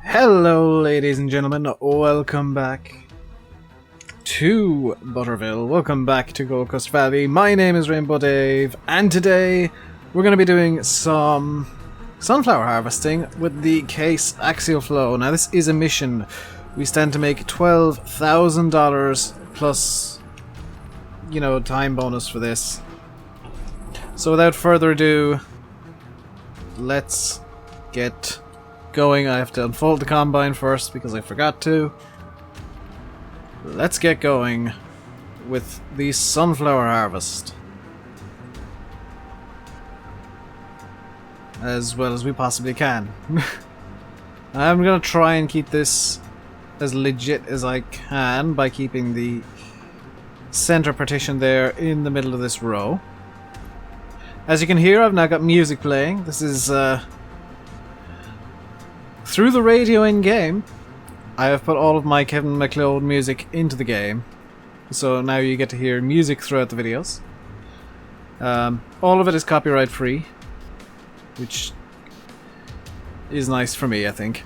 Hello ladies and gentlemen, welcome back to Butterville, welcome back to Goldcrest Valley. My name is RainbowDave, and today we're going to be doing some sunflower harvesting with the Case Axial Flow. Now this is a mission. We stand to make $12,000 plus, time bonus for this. So without further ado, let's get going. I have to unfold the combine first because I forgot to. Let's get going with the sunflower harvest as well as we possibly can. I'm gonna try and keep this as legit as I can by keeping the center partition there in the middle of this row. As you can hear, I've now got music playing. This is through the radio in-game. I have put all of my Kevin MacLeod music into the game, so now you get to hear music throughout the videos. All of it is copyright free, which is nice for me, I think.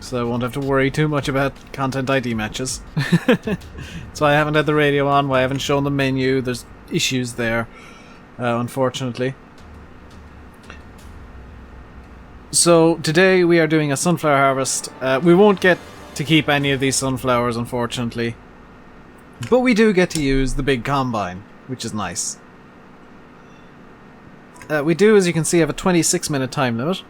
So I won't have to worry too much about content ID matches. So I haven't had the radio on, I haven't shown the menu, there's issues there, unfortunately. So today we are doing a sunflower harvest. We won't get to keep any of these sunflowers, unfortunately, but we do get to use the big combine, which is nice. We do, as you can see, have a 26-minute time limit.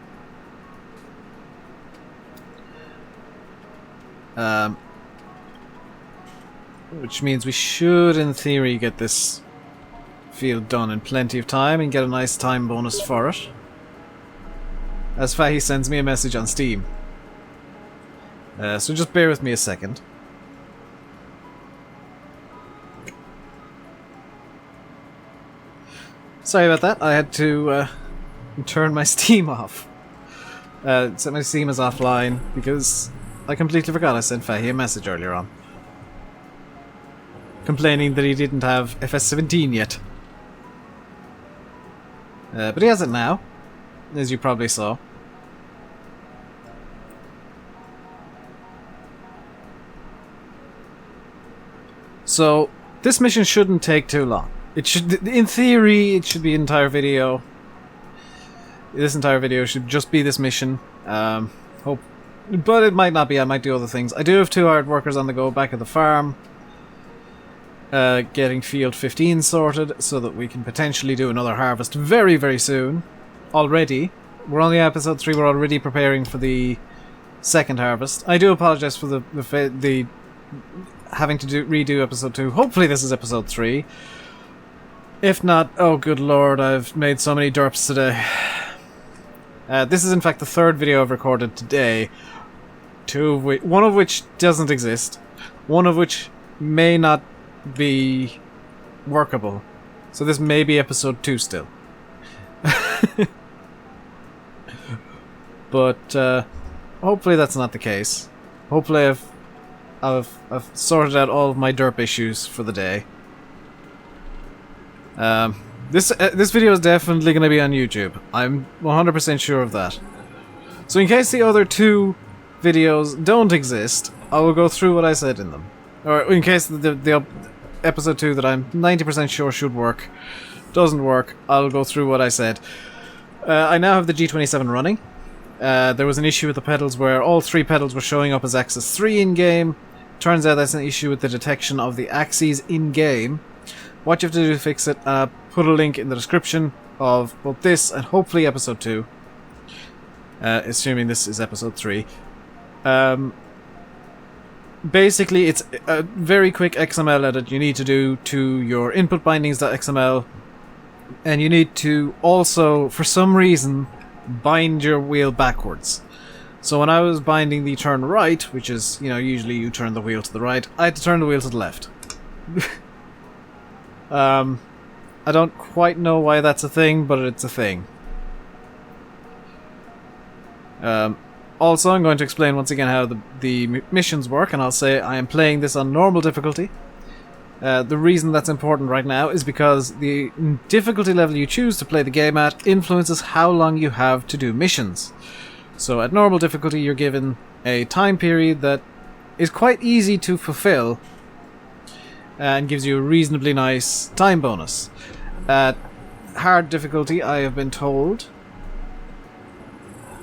Which means we should, in theory, get this field done in plenty of time and get a nice time bonus for it. As Fahy sends me a message on Steam. So just bear with me a second. Sorry about that, I had to turn my Steam off. Set my Steam as offline because I completely forgot I sent Fahy a message earlier on, complaining that he didn't have FS17 yet. But he has it now, as you probably saw. So, this mission shouldn't take too long. It should, in theory, it should be an entire video. This entire video should just be this mission. But it might not be, I might do other things. I do have 2 hard workers on the go back at the farm. Getting field 15 sorted so that we can potentially do another harvest very, very soon. Already. We're on the episode 3, we're already preparing for the second harvest. I do apologize for the having to redo episode 2. Hopefully this is episode 3. If not, oh good lord, I've made so many derps today. This is in fact the 3rd video I've recorded today. One of which doesn't exist. One of which may not be workable. So this may be episode 2 still. But hopefully that's not the case. Hopefully I've sorted out all of my derp issues for the day. This video is definitely going to be on YouTube. I'm 100% sure of that. So in case the other 2 videos don't exist, I will go through what I said in them. Or in case the episode 2 that I'm 90% sure should work doesn't work, I'll go through what I said. I now have the G27 running. There was an issue with the pedals where all 3 pedals were showing up as axis 3 in-game. Turns out that's an issue with the detection of the axes in-game. What you have to do to fix it, put a link in the description of both this and hopefully episode 2. Assuming this is episode 3. Basically, it's a very quick XML edit you need to do to your input bindings.xml, and you need to also, for some reason, bind your wheel backwards. So when I was binding the turn right, which is, usually you turn the wheel to the right, I had to turn the wheel to the left. I don't quite know why that's a thing, but it's a thing. Also, I'm going to explain once again how the missions work, and I'll say I am playing this on normal difficulty. The reason that's important right now is because the difficulty level you choose to play the game at influences how long you have to do missions. So at normal difficulty you're given a time period that is quite easy to fulfill and gives you a reasonably nice time bonus. At hard difficulty, I have been told,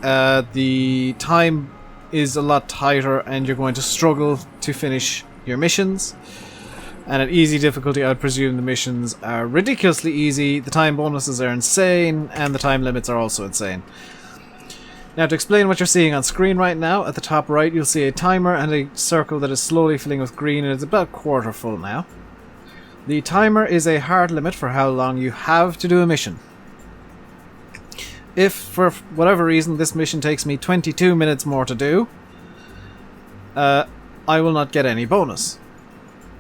the time is a lot tighter and you're going to struggle to finish your missions. And at easy difficulty, I would presume the missions are ridiculously easy, the time bonuses are insane, and the time limits are also insane. Now, to explain what you're seeing on screen right now, at the top right you'll see a timer and a circle that is slowly filling with green, and it's about quarter full now. The timer is a hard limit for how long you have to do a mission. If, for whatever reason, this mission takes me 22 minutes more to do, I will not get any bonus.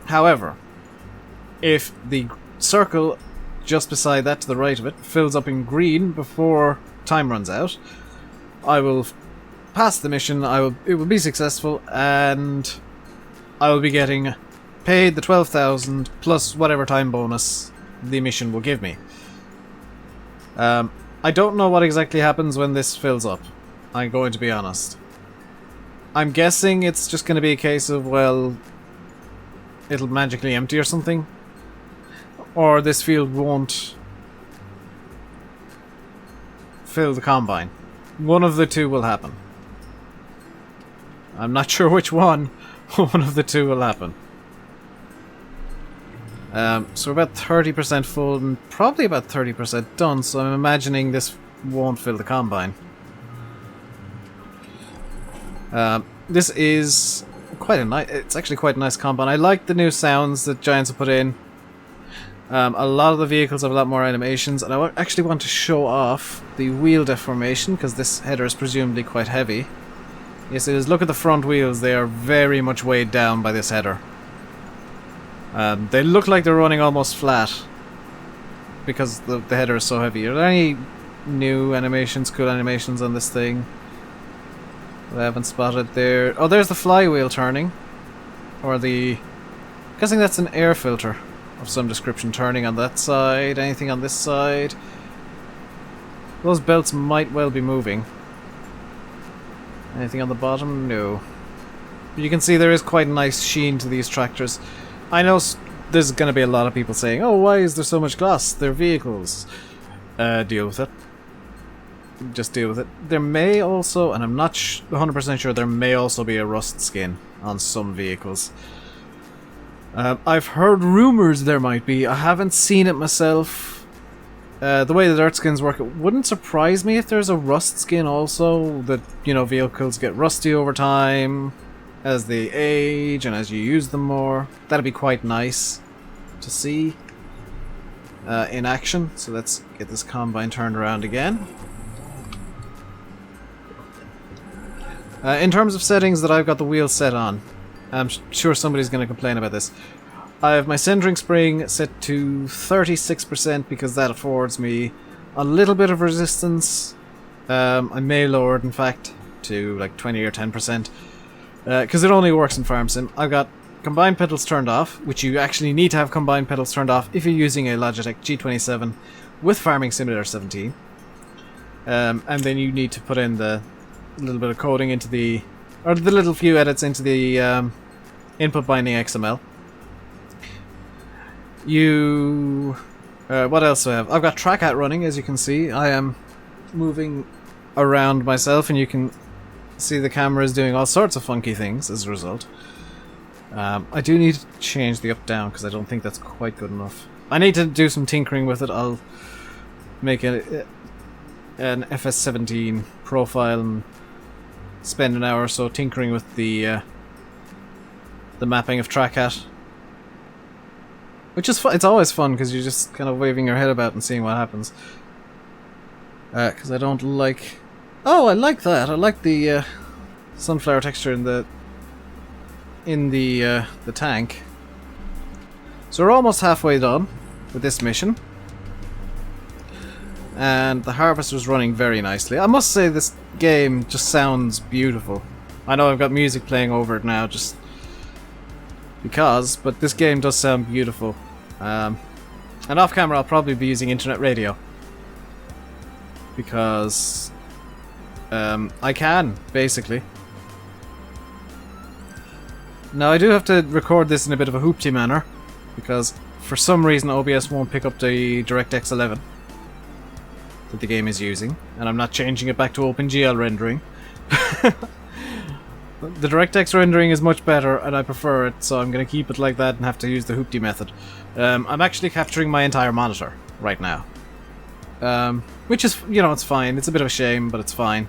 However, if the circle just beside that, to the right of it, fills up in green before time runs out, I will pass the mission, it will be successful, and I will be getting paid the 12,000 plus whatever time bonus the mission will give me. I don't know what exactly happens when this fills up, I'm going to be honest. I'm guessing it's just going to be a case of, well, it'll magically empty or something. Or this field won't fill the combine. One of the two will happen. I'm not sure which one. One of the two will happen. So we're about 30% full and probably about 30% done, so I'm imagining this won't fill the combine. This is quite a nice, it's actually quite a nice combine. I like the new sounds that Giants have put in. A lot of the vehicles have a lot more animations, and I actually want to show off the wheel deformation because this header is presumably quite heavy. Yes, it is. Look at the front wheels, they are very much weighed down by this header. They look like they're running almost flat because the header is so heavy. Are there any new animations, cool animations on this thing that I haven't spotted there? Oh, there's the flywheel turning. Or the... I'm guessing that's an air filter of some description turning on that side. Anything on this side? Those belts might well be moving. Anything on the bottom? No. But you can see there is quite a nice sheen to these tractors. I know there's going to be a lot of people saying, oh, why is there so much gloss? They're vehicles. Deal with it. Just deal with it. There may also, and I'm not 100% sure, there may also be a rust skin on some vehicles. I've heard rumors there might be. I haven't seen it myself. The way the dirt skins work, it wouldn't surprise me if there's a rust skin also. That, you know, vehicles get rusty over time as they age and as you use them more. That'd be quite nice to see in action. So let's get this combine turned around again. In terms of settings that I've got the wheels set on, I'm sure somebody's going to complain about this. I have my centering spring set to 36% because that affords me a little bit of resistance. I may lower it, in fact, to like 20 or 10%. Because it only works in Farm Sim. I've got combined pedals turned off, which you actually need to have combined pedals turned off if you're using a Logitech G27 with Farming Simulator 17. And then you need to put in the little bit of coding into the... or the little few edits into the input binding XML. What else do I have? I've got TrackAt running, as you can see. I am moving around myself, and you can see the camera is doing all sorts of funky things as a result. I do need to change the up-down because I don't think that's quite good enough. I need to do some tinkering with it. I'll make an FS17 profile and spend an hour or so tinkering with the mapping of TrackAt. Which is fun. It's always fun because you're just kind of waving your head about and seeing what happens. Because I don't like... Oh, I like that. I like the sunflower texture in the tank. So we're almost halfway done with this mission. And the harvester's running very nicely. I must say this game just sounds beautiful. I know I've got music playing over it now just because, but this game does sound beautiful. And off camera I'll probably be using internet radio. Because I can, basically. Now, I do have to record this in a bit of a hoopty manner, because for some reason OBS won't pick up the DirectX 11 that the game is using, and I'm not changing it back to OpenGL rendering. The DirectX rendering is much better, and I prefer it, so I'm going to keep it like that and have to use the hoopty method. I'm actually capturing my entire monitor right now. Which is, you know, it's fine. It's a bit of a shame, but it's fine.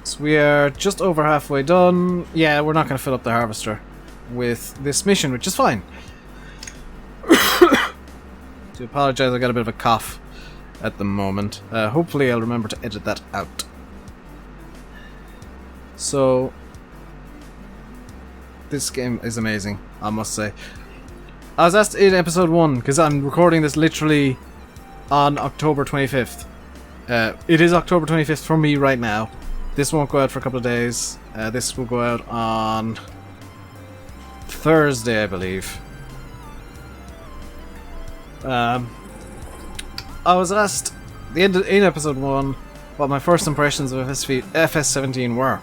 So we are just over halfway done. Yeah, we're not going to fill up the harvester with this mission, which is fine. To apologize, I got a bit of a cough at the moment. Hopefully I'll remember to edit that out. So, this game is amazing, I must say. I was asked in episode 1, because I'm recording this literally on October 25th. It is October 25th for me right now. This won't go out for a couple of days. This will go out on Thursday, I believe. I was asked in episode 1 what my first impressions of FS17 were.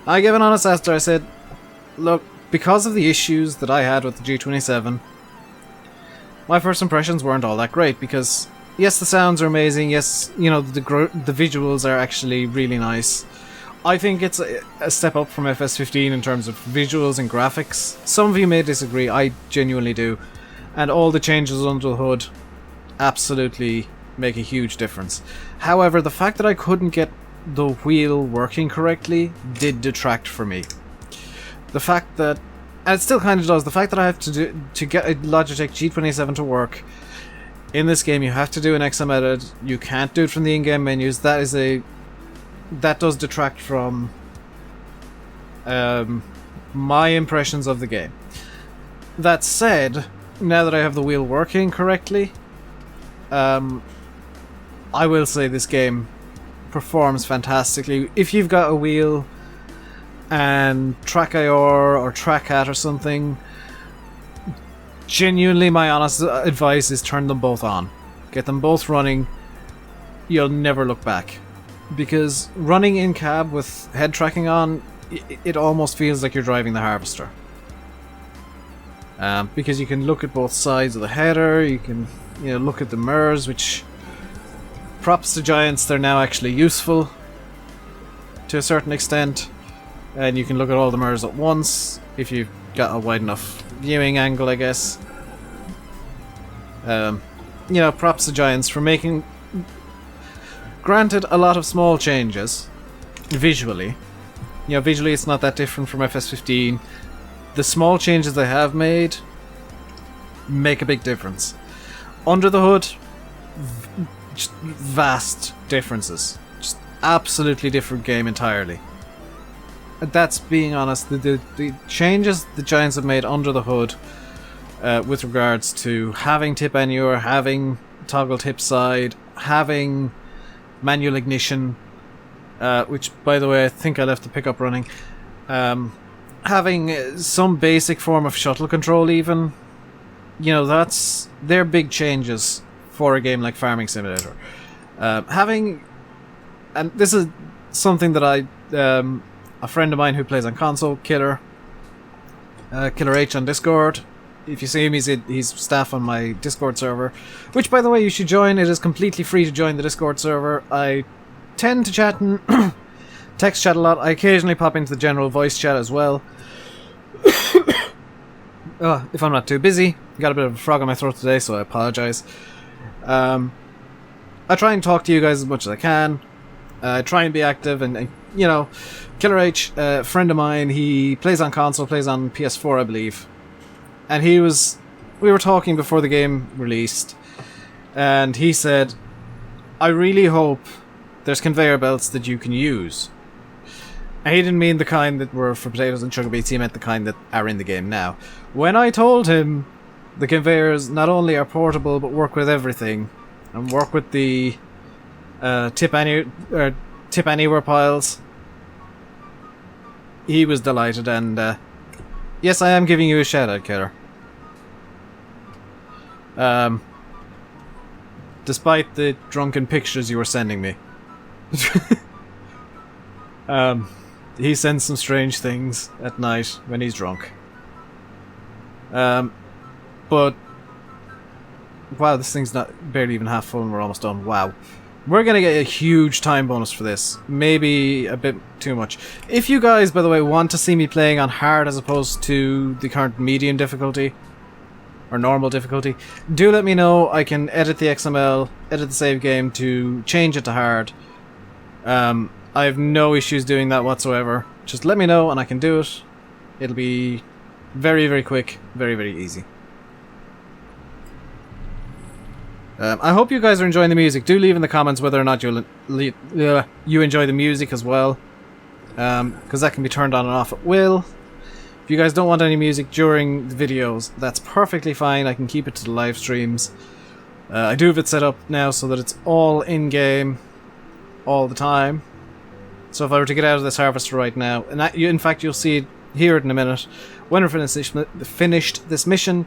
I gave an honest answer. I said, look, because of the issues that I had with the G27, my first impressions weren't all that great, because yes, the sounds are amazing, yes, you know, the visuals are actually really nice. I think it's a step up from FS15 in terms of visuals and graphics. Some of you may disagree, I genuinely do. And all the changes under the hood absolutely make a huge difference. However, the fact that I couldn't get the wheel working correctly did detract for me. The fact that, and it still kind of does, the fact that I have to get a Logitech G27 to work in this game, you have to do an XM edit. You can't do it from the in-game menus. That does detract from my impressions of the game. That said, now that I have the wheel working correctly, I will say this game performs fantastically. If you've got a wheel and TrackIR or TrackCat or something, genuinely my honest advice is turn them both on. Get them both running. You'll never look back. Because running in cab with head tracking on, it almost feels like you're driving the harvester. Because you can look at both sides of the header, you can look at the mirrors, which props to Giants, they're now actually useful to a certain extent, and you can look at all the mirrors at once if you've got a wide enough viewing angle, I guess. Props to Giants for making, granted, a lot of small changes visually. Visually it's not that different from FS15. The small changes they have made make a big difference. Under the hood, just vast differences. Just absolutely different game entirely. That's being honest. The changes the Giants have made under the hood with regards to having tip annual, having toggle tip side, having manual ignition, which, by the way, I think I left the pickup running. Having some basic form of shuttle control even. They're big changes for a game like Farming Simulator. And this is something that a friend of mine who plays on console, Killer H on Discord. If you see him, he's staff on my Discord server, which, by the way, you should join. It is completely free to join the Discord server. I tend to chat and text chat a lot. I occasionally pop into the general voice chat as well. If I'm not too busy. Got a bit of a frog in my throat today, so I apologize. I try and talk to you guys as much as I can. I try and be active, and Killer H, a friend of mine, he plays on console, plays on PS4, I believe. And we were talking before the game released, and he said, I really hope there's conveyor belts that you can use. And he didn't mean the kind that were for potatoes and sugar beets, he meant the kind that are in the game now. When I told him the conveyors not only are portable, but work with everything, and work with the tip anywhere piles, he was delighted, and yes, I am giving you a shout out, Killer. despite the drunken pictures you were sending me. He sends some strange things at night when he's drunk. But wow, this thing's not barely even half full and we're almost done. Wow. We're gonna get a huge time bonus for this. Maybe a bit too much. If you guys, by the way, want to see me playing on hard as opposed to the current medium difficulty, or normal difficulty, do let me know. I can edit the XML, edit the save game to change it to hard. I have no issues doing that whatsoever. Just let me know and I can do it. It'll be very, very quick, very, very easy. I hope you guys are enjoying the music. Do leave in the comments whether or not you enjoy the music as well, because that can be turned on and off at will. If you guys don't want any music during the videos, that's perfectly fine. I can keep it to the live streams. I do have it set up now so that it's all in-game all the time. So if I were to get out of this harvester right now, and in fact you'll hear it in a minute, when we're finished this mission,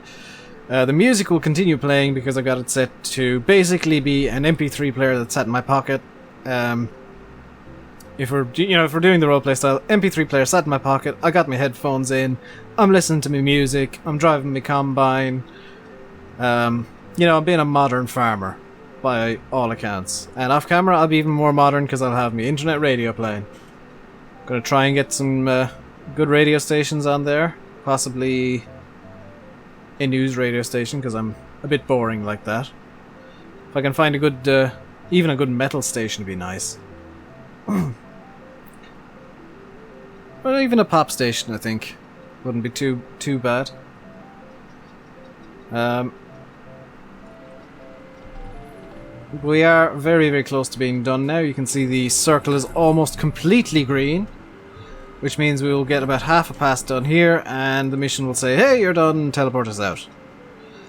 the music will continue playing because I've got it set to basically be an MP3 player that's sat in my pocket. If we're doing the roleplay style, MP3 player sat in my pocket, I got my headphones in, I'm listening to my music, I'm driving my combine. I'm being a modern farmer by all accounts. And off camera I'll be even more modern because I'll have my internet radio playing. Gonna try and get some good radio stations on there, possibly a news radio station because I'm a bit boring like that. If I can find a good, even a good metal station would be nice. Or even a pop station, I think, wouldn't be too bad. We are very, very close to being done now. You can see the circle is almost completely green, which means we will get about half a pass done here, and the mission will say, "Hey, you're done," and teleport us out.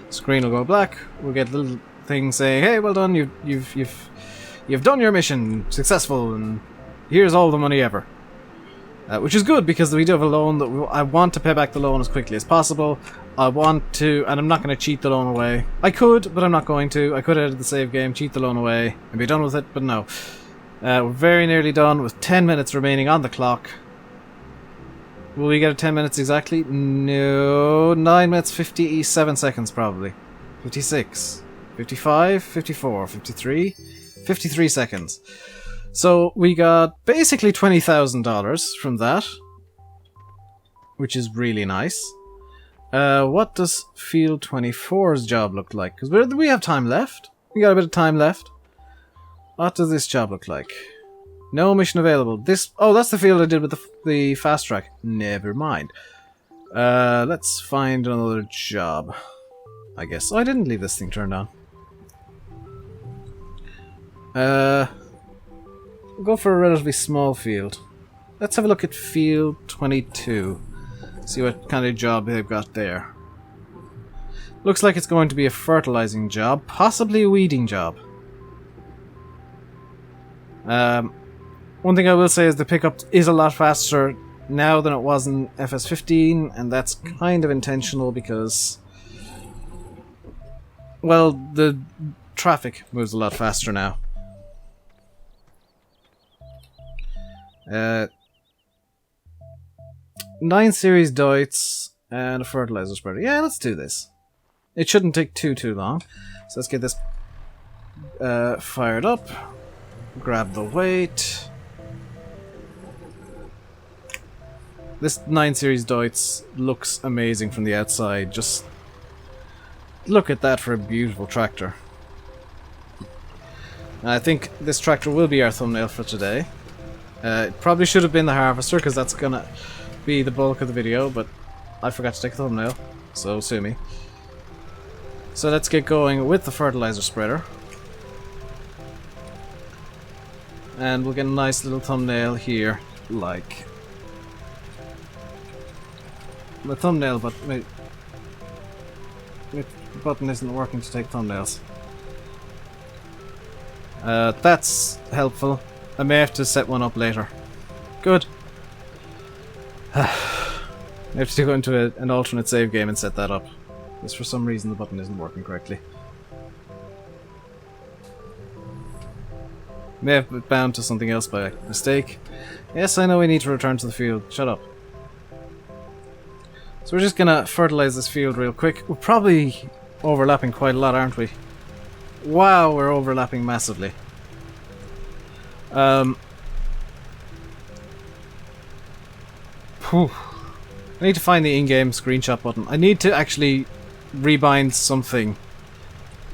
Screen will go black. We'll get a little thing saying, "Hey, well done. You've done your mission, successful, and here's all the money ever." Which is good because we do have a loan that I want to pay back the loan as quickly as possible. I want to, and I'm not going to cheat the loan away. I could, but I'm not going to. I could edit the save game, cheat the loan away, and be done with it, but no. We're very nearly done with 10 minutes remaining on the clock. Will we get 10 minutes exactly? No, 9 minutes 57 seconds probably. 56, 55, 54, 53, 53 seconds. So we got basically $20,000 from that, which is really nice. What does Field 24's job look like? Because we have time left. We got a bit of time left. What does this job look like? No mission available. Oh, that's the field I did with the fast track. Never mind. Let's find another job, I guess. Oh, I didn't leave this thing turned on. We'll go for a relatively small field. Let's have a look at Field 22. See what kind of job they've got there. Looks like it's going to be a fertilizing job, possibly a weeding job. One thing I will say is the pickup is a lot faster now than it was in FS15, and that's kind of intentional because, well, the traffic moves a lot faster now. 9 series Deutz and a fertilizer spreader. Yeah, let's do this. It shouldn't take too long. So let's get this fired up. Grab the weight. This 9 series Deutz looks amazing from the outside. Just look at that for a beautiful tractor. I think this tractor will be our thumbnail for today. It probably should have been the harvester because that's gonna be the bulk of the video, but I forgot to take a thumbnail, so sue me. So let's get going with the fertilizer spreader. And we'll get a nice little thumbnail here, like the thumbnail, but my button isn't working to take thumbnails. That's helpful. I may have to set one up later. Good. I have to go into an alternate save game and set that up. Because for some reason the button isn't working correctly. May have been bound to something else by mistake. Yes, I know we need to return to the field. Shut up. So we're just gonna fertilize this field real quick. We're probably overlapping quite a lot, aren't we? Wow, we're overlapping massively. Whew. I need to find the in-game screenshot button. I need to actually rebind something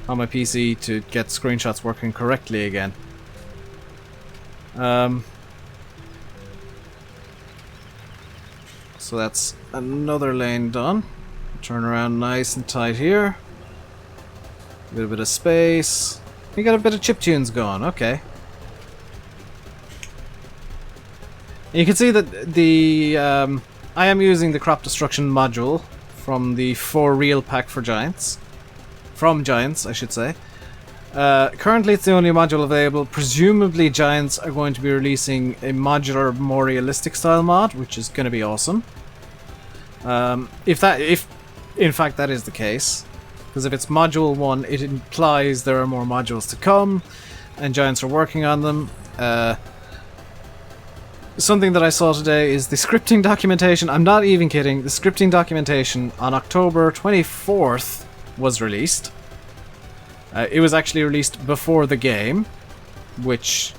on my PC to get screenshots working correctly again. So that's another lane done. Turn around nice and tight here. A little bit of space. We got a bit of chiptunes going, okay. You can see that the I am using the crop destruction module from the 4 reel pack for Giants. From Giants, I should say. Currently it's the only module available. Presumably Giants are going to be releasing a modular, more realistic style mod, which is going to be awesome. If in fact that is the case. Because if it's module 1, it implies there are more modules to come, and Giants are working on them. Something that I saw today is the scripting documentation. I'm not even kidding. The scripting documentation on October 24th was released. It was actually released before the game, which,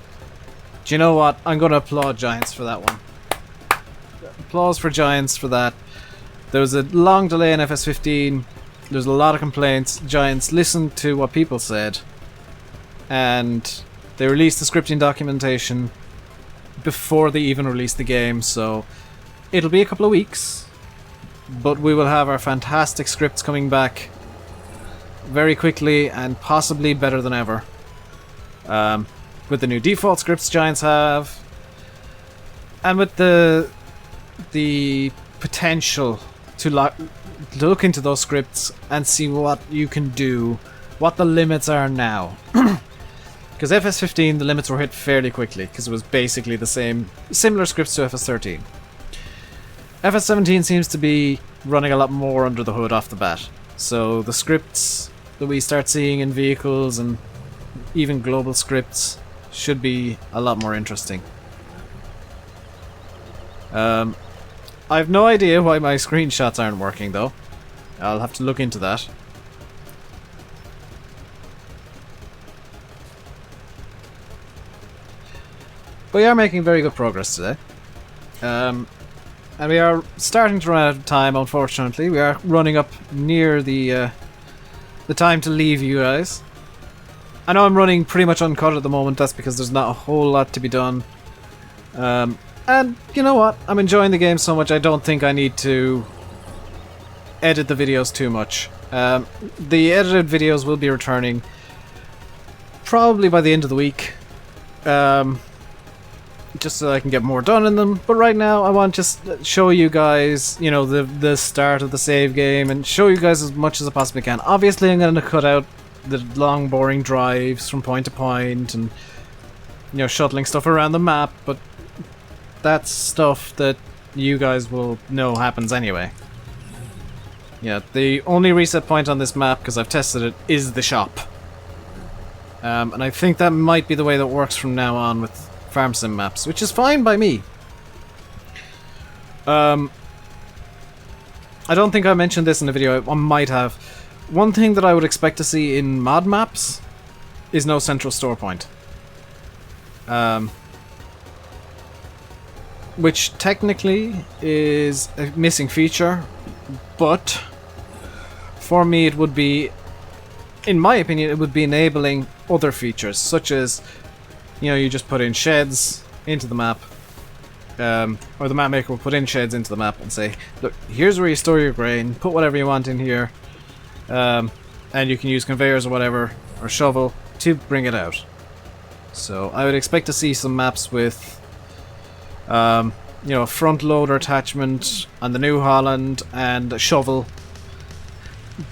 do you know what? I'm going to applaud Giants for that one. Applause for Giants for that. There was a long delay in FS15. There's a lot of complaints. Giants listened to what people said, and they released the scripting documentation before they even released the game, so it'll be a couple of weeks, but we will have our fantastic scripts coming back very quickly and possibly better than ever. With the new default scripts Giants have, and with the potential to look into those scripts and see what you can do, what the limits are now. Because FS15, the limits were hit fairly quickly, because it was basically the similar scripts to FS13. FS17 seems to be running a lot more under the hood off the bat. So the scripts that we start seeing in vehicles and even global scripts should be a lot more interesting. I have no idea why my screenshots aren't working though. I'll have to look into that. But we are making very good progress today. And we are starting to run out of time, unfortunately. We are running up near the time to leave you guys. I know I'm running pretty much uncut at the moment. That's because there's not a whole lot to be done. And you know what? I'm enjoying the game so much I don't think I need to edit the videos too much. The edited videos will be returning probably by the end of the week. Just so I can get more done in them. But right now I want to just show you guys, you know, the start of the save game and show you guys as much as I possibly can. Obviously I'm going to cut out the long boring drives from point to point and, you know, shuttling stuff around the map, but that's stuff that you guys will know happens anyway. Yeah, the only reset point on this map, because I've tested it, is the shop. And I think that might be the way that works from now on with farm sim maps, which is fine by me. I don't think I mentioned this in the video. I might have. One thing that I would expect to see in mod maps is no central store point. Which technically is a missing feature, but for me it would be, in my opinion, it would be enabling other features, such as, you know, you just put in sheds into the map, or the map maker will put in sheds into the map and say, look, here's where you store your grain, put whatever you want in here, and you can use conveyors or whatever, or shovel, to bring it out. So I would expect to see some maps with, you know, a front loader attachment on the New Holland and a shovel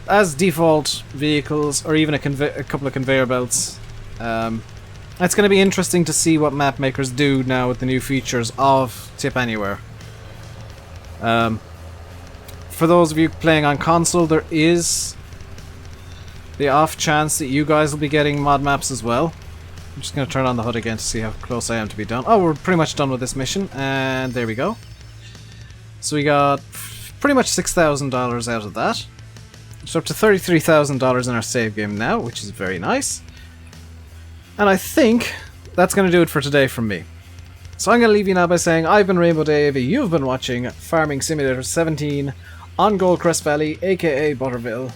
as default vehicles, or even a couple of conveyor belts. It's going to be interesting to see what map makers do now with the new features of Tip Anywhere. For those of you playing on console, there is the off chance that you guys will be getting mod maps as well. I'm just going to turn on the HUD again to see how close I am to be done. Oh, we're pretty much done with this mission, and there we go. So we got pretty much $6,000 out of that. So up to $33,000 in our save game now, which is very nice. And I think that's going to do it for today from me. So I'm going to leave you now by saying I've been RainbowDave, you've been watching Farming Simulator 17 on Goldcrest Valley AKA Butterville.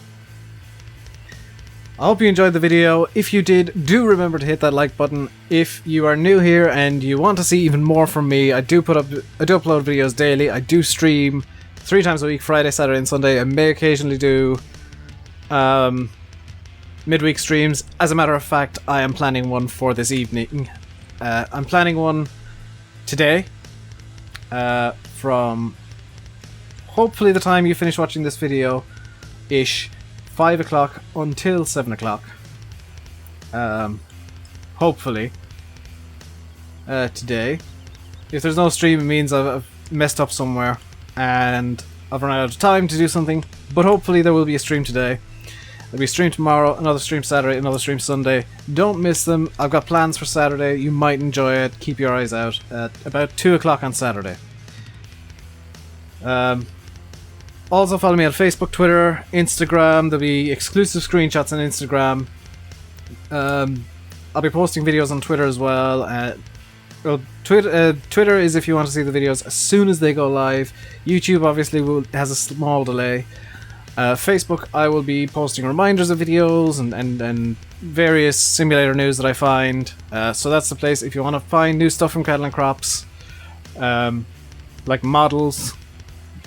I hope you enjoyed the video. If you did, do remember to hit that like button. If you are new here and you want to see even more from me, I do upload videos daily. I do stream 3 times a week, Friday, Saturday and Sunday. I may occasionally do midweek streams. As a matter of fact, I am planning one for this evening. I'm planning one today from hopefully the time you finish watching this video ish, 5 o'clock until 7 o'clock. Hopefully today. If there's no stream, it means I've messed up somewhere and I've run out of time to do something, but hopefully there will be a stream today. There'll be a stream tomorrow, another stream Saturday, another stream Sunday. Don't miss them. I've got plans for Saturday. You might enjoy it. Keep your eyes out at about 2 o'clock on Saturday. Also follow me on Facebook, Twitter, Instagram. There'll be exclusive screenshots on Instagram. I'll be posting videos on Twitter as well. Twitter is if you want to see the videos as soon as they go live. YouTube obviously has a small delay. Facebook, I will be posting reminders of videos and various simulator news that I find. So that's the place if you want to find new stuff from Cattle and Crops, like models.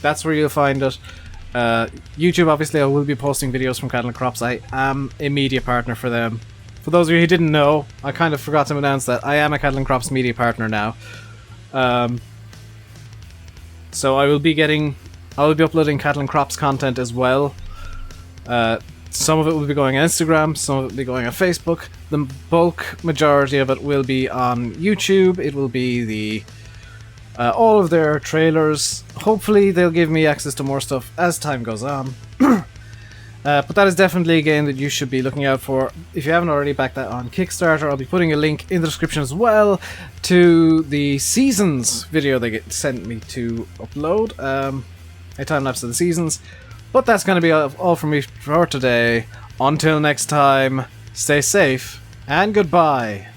That's where you'll find it. YouTube, obviously, I will be posting videos from Cattle and Crops. I am a media partner for them. For those of you who didn't know, I kind of forgot to announce that I am a Cattle and Crops media partner now. So I will be uploading Cattle and Crops content as well. Some of it will be going on Instagram, some of it will be going on Facebook. The bulk majority of it will be on YouTube. It will be the all of their trailers. Hopefully they'll give me access to more stuff as time goes on. But that is definitely a game that you should be looking out for. If you haven't already backed that on Kickstarter, I'll be putting a link in the description as well to the Seasons video they sent me to upload. A time-lapse of the seasons. But that's going to be all from me for today. Until next time, stay safe, and goodbye.